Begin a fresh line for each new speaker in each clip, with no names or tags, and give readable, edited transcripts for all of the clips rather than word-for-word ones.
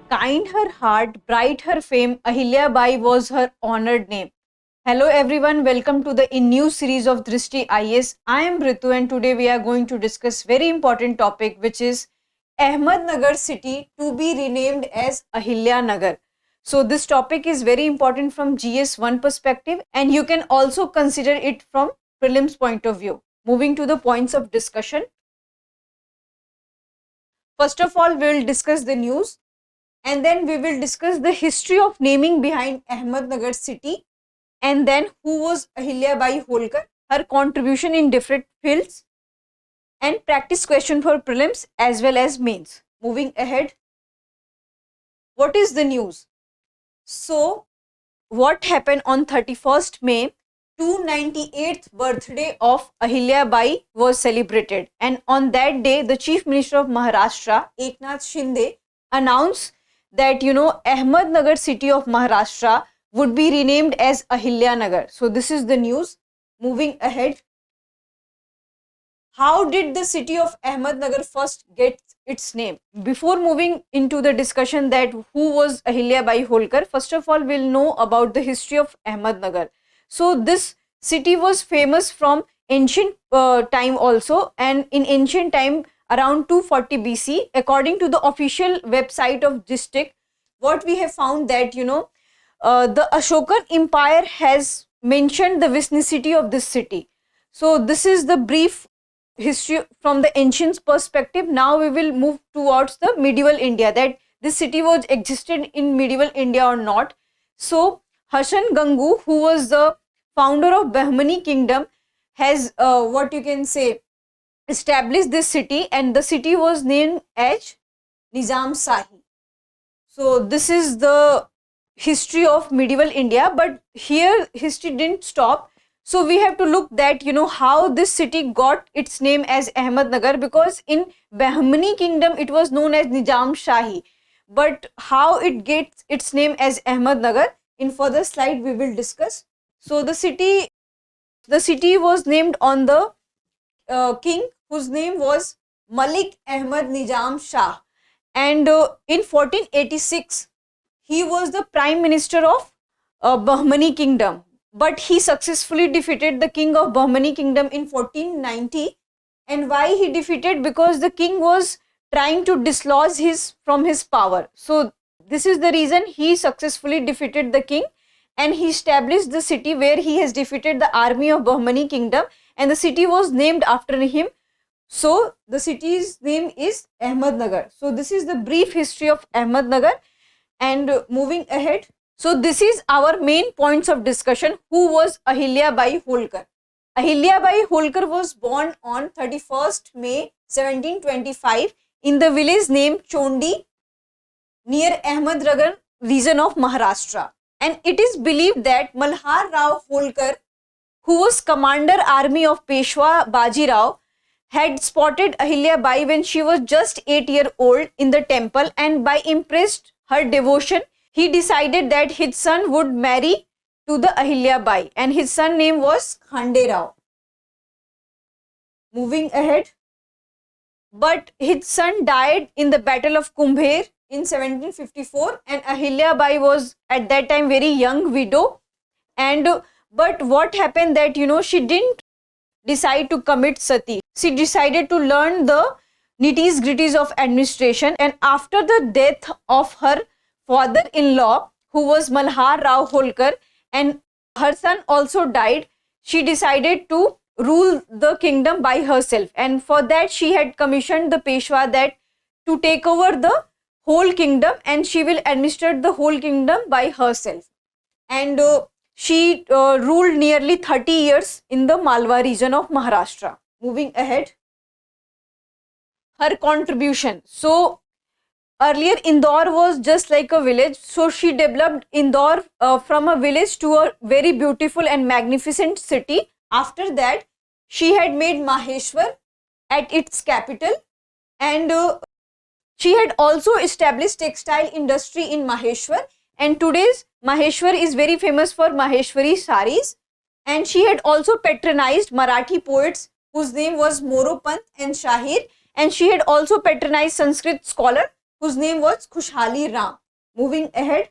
Kind her heart, bright her fame, Ahilyabai was her honored name. Hello everyone, welcome to the new series of Drishti IAS. I am Ritu and today we are going to discuss very important topic which is Ahmednagar city to be renamed as Ahilyanagar. So this topic is very important from GS1 perspective and you can also consider it from prelims point of view. Moving to the points of discussion. First of all, we will discuss the news and then we will discuss the history of naming behind Ahmednagar city and then who was Ahilyabai Holkar, her contribution in different fields and practice question for prelims as well as mains. Moving ahead, what is the news? So, what happened on 31st May? 298th birthday of Ahilyabai was celebrated and on that day the Chief Minister of Maharashtra, Eknath Shinde, announced that Ahmednagar city of Maharashtra would be renamed as Ahilyanagar. So this is the news. Moving ahead, how did the city of Ahmednagar first get its name? Before moving into the discussion that who was Ahilyabai Holkar, first of all we'll know about the history of Ahmednagar. So this city was famous from ancient time also, and in ancient time around 240 BC, according to the official website of district, what we have found that the Ashokan Empire has mentioned the vicinity of this city. So this is the brief history from the ancient perspective. Now we will move towards the medieval India, that this city was existed in medieval India or not. So Hasan Gangu, who was the founder of Bahmani kingdom, has established this city and the city was named as Nizam Shahi. So this is the history of medieval India, but here history didn't stop. So we have to look that how this city got its name as Ahmednagar, because in Bahmani kingdom it was known as Nizam Shahi, but how it gets its name as Ahmednagar, in further slide we will discuss. So the city was named on the king whose name was Malik Ahmed Nizam Shah, and in 1486 he was the prime minister of Bahmani kingdom, but he successfully defeated the king of Bahmani kingdom in 1490. And why he defeated? Because the king was trying to dislodge from his power. So this is the reason he successfully defeated the king and he established the city where he has defeated the army of Bahmani kingdom, and the city was named after him. So the city's name is Ahmednagar. So this is the brief history of Ahmednagar. And moving ahead, so this is our main points of discussion. Who was Ahilyabai Holkar? Ahilyabai Holkar was born on 31st May 1725 in the village named Chondi near Ahmednagar region of Maharashtra. And it is believed that Malhar Rao Holkar, who was commander army of Peshwa Baji Rao, had spotted Ahilyabai when she was just 8 years old in the temple, and by impressed her devotion, he decided that his son would marry to the Ahilyabai, and his son name was Khanderao. Moving ahead, but his son died in the battle of Kumher in 1754, and Ahilyabai was at that time very young widow. And but what happened that she didn't decide to commit sati. She decided to learn the nitties gritties of administration, and after the death of her father-in-law, who was Malhar Rao Holkar, and her son also died, she decided to rule the kingdom by herself, and for that she had commissioned the Peshwa that to take over the whole kingdom and she will administer the whole kingdom by herself. And she ruled nearly 30 years in the Malwa region of Maharashtra. Moving ahead, her contribution. So earlier Indore was just like a village, so she developed Indore from a village to a very beautiful and magnificent city. After that, she had made Maheshwar at its capital, and she had also established textile industry in Maheshwar, and today's Maheshwar is very famous for Maheshwari saris, and she had also patronized Marathi poets whose name was Moropant and Shahir, and she had also patronized Sanskrit scholar whose name was Khushhali Ram. Moving ahead.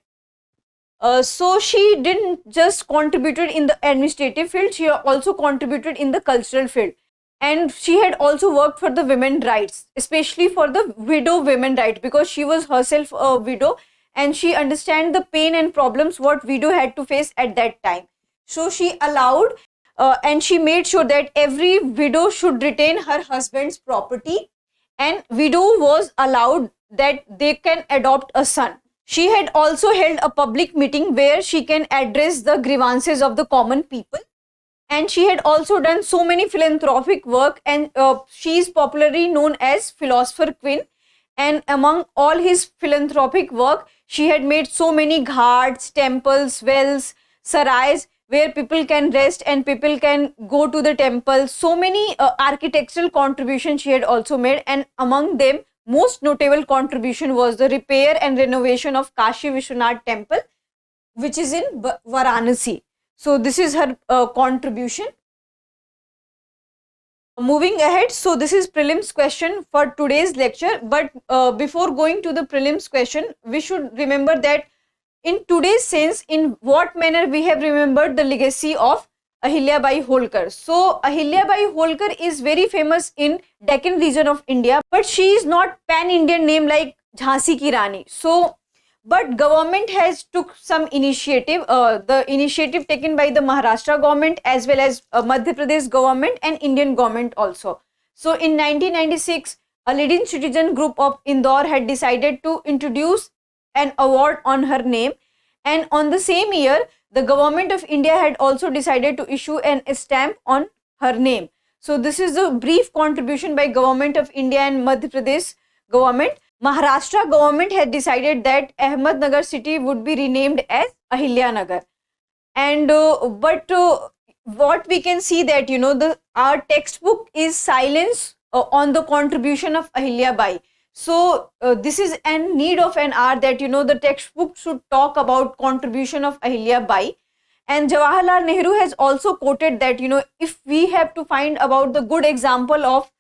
So she didn't just contributed in the administrative field, she also contributed in the cultural field. And she had also worked for the women rights, especially for the widow women right, because she was herself a widow and she understand the pain and problems what widow had to face at that time. So she allowed and she made sure that every widow should retain her husband's property, and widow was allowed that they can adopt a son. She had also held a public meeting where she can address the grievances of the common people. And she had also done so many philanthropic work, and she is popularly known as Philosopher Queen. And among all his philanthropic work, she had made so many ghats, temples, wells, sarais, where people can rest and people can go to the temple. So many architectural contributions she had also made, and among them, most notable contribution was the repair and renovation of Kashi Vishwanath temple, which is in Varanasi. So this is her contribution. Moving ahead, so this is prelims question for today's lecture, but before going to the prelims question, we should remember that in today's sense, in what manner we have remembered the legacy of Ahilyabai Holkar. So Ahilyabai Holkar is very famous in Deccan region of India, but she is not pan-Indian name like Jhansi Ki Rani. So, but government has took some initiative, the initiative taken by the Maharashtra government as well as Madhya Pradesh government and Indian government also. So in 1996, a leading citizen group of Indore had decided to introduce an award on her name, and on the same year, the government of India had also decided to issue an stamp on her name. So this is a brief contribution by government of India and Madhya Pradesh government. Maharashtra government had decided that Ahmednagar city would be renamed as Ahilyanagar. And what we can see that, you know, our textbook is silence on the contribution of Ahilyabai. So this is a need of an hour that, you know, the textbook should talk about contribution of Ahilyabai. And Jawaharlal Nehru has also quoted that, you know, if we have to find about the good example of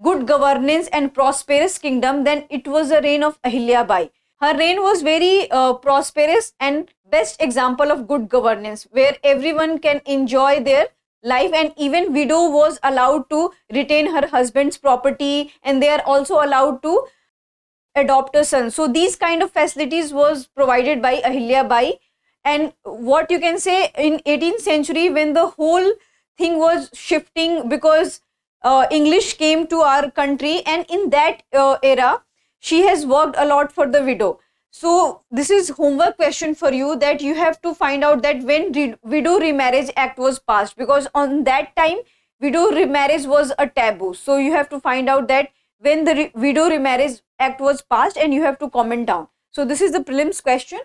good governance and prosperous kingdom, then it was the reign of Ahilyabai. Her reign was very prosperous and best example of good governance, where everyone can enjoy their life, and even widow was allowed to retain her husband's property, and they are also allowed to adopt a son. So these kind of facilities was provided by Ahilyabai. And what you can say, in 18th century, when the whole thing was shifting because English came to our country, and in that era, she has worked a lot for the widow. So this is homework question for you, that you have to find out that when Widow Remarriage Act was passed, because on that time, widow remarriage was a taboo. So you have to find out that when the Widow Remarriage Act was passed, and you have to comment down. So this is the prelims question.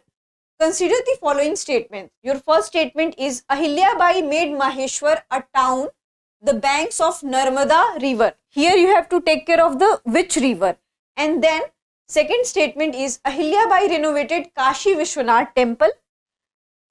Consider the following statement. Your first statement is Ahilyabai made Maheshwar a town, the banks of Narmada river. Here you have to take care of the which river. And then second statement is Ahilyabai renovated Kashi Vishwanath temple.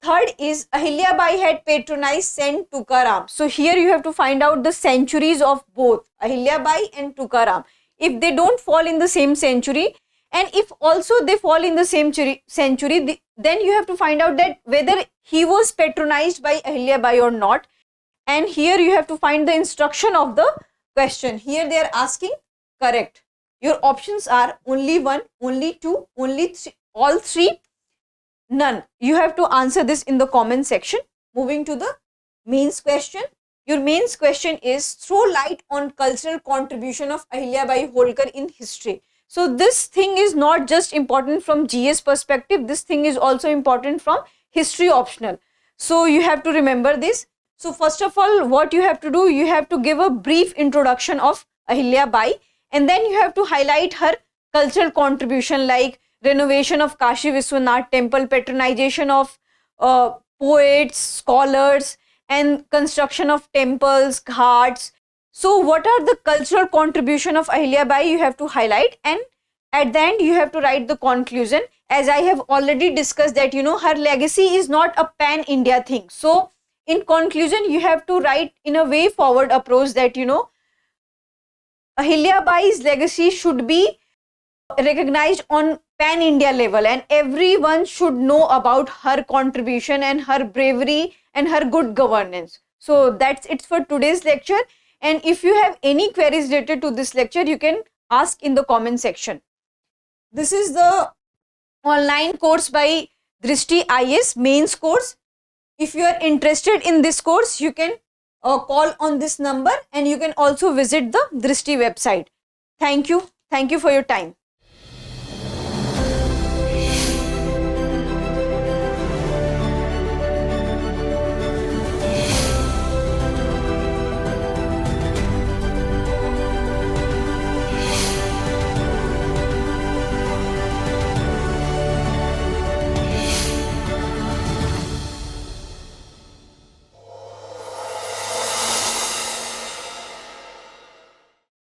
Third is Ahilyabai had patronized Saint Tukaram. So here you have to find out the centuries of both Ahilyabai and Tukaram. If they don't fall in the same century, and if also they fall in the same century, then you have to find out that whether he was patronized by Ahilyabai or not. And here you have to find the instruction of the question. Here they are asking correct. Your options are only one, only two, only three, all three, none. You have to answer this in the comment section. Moving to the mains question. Your mains question is throw light on cultural contribution of Ahilyabai Holkar in history. So this thing is not just important from GS perspective, this thing is also important from history optional. So you have to remember this. So first of all, what you have to do, you have to give a brief introduction of Ahilyabai, and then you have to highlight her cultural contribution like renovation of Kashi Vishwanath temple, patronization of poets, scholars, and construction of temples, ghats. So what are the cultural contribution of Ahilyabai, you have to highlight, and at the end you have to write the conclusion. As I have already discussed that, you know, her legacy is not a pan-India thing. So in conclusion, you have to write in a way forward approach that, you know, Ahilyabai's legacy should be recognized on pan India level, and everyone should know about her contribution and her bravery and her good governance. So that's it for today's lecture, and if you have any queries related to this lecture, you can ask in the comment section. This is the online course by Drishti IAS mains course. If you are interested in this course, you can call on this number, and you can also visit the Drishti website. Thank you for your time.